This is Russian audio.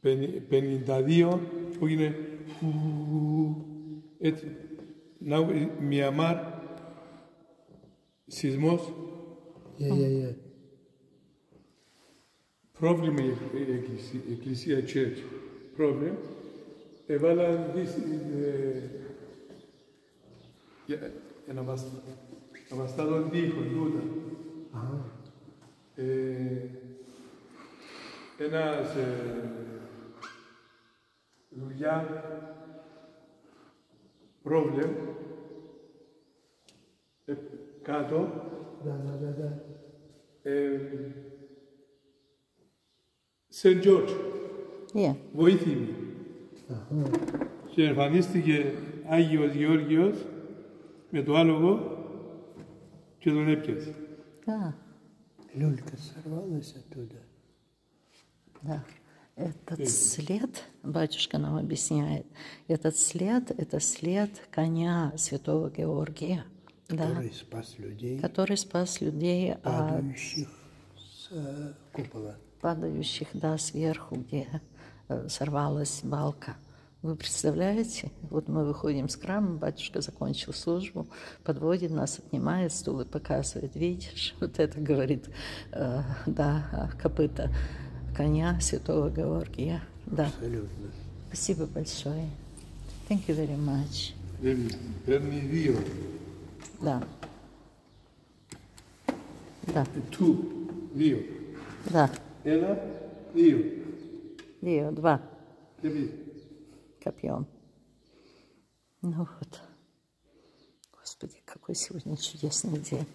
52 που είναι έτσι. Μιαμάρ, σεισμός. Πρόβλημα η εκκλησία, church. Πρόβλημα. Έβαλαν να βαστά τον τοίχο, τούτα. Ένας δουλειά, πρόβλημα, κάτω, Σεντ Τζόρτζ, βοήθη μου. Και εμφανίστηκε Άγιος Γεώργιος με το άλογο και τον έπιασε. Люлька сорвалась оттуда. Да. Этот след, батюшка нам объясняет, этот след – это след коня святого Георгия. Который спас людей, падающих с купола. Падающих, да, сверху, где сорвалась балка. Вы представляете? Вот мы выходим с храма, батюшка закончил службу, подводит нас, отнимает стул и показывает. Видишь, вот это говорит, да, копыта коня святого Георгия. Да. Абсолютно. Спасибо большое. Thank you very much. Παίρνει δύο. Да. Да. Δύο. Да. Ένα, δύο. Δύο, два. Теперь. Копьем. Ну вот. Господи, какой сегодня чудесный день.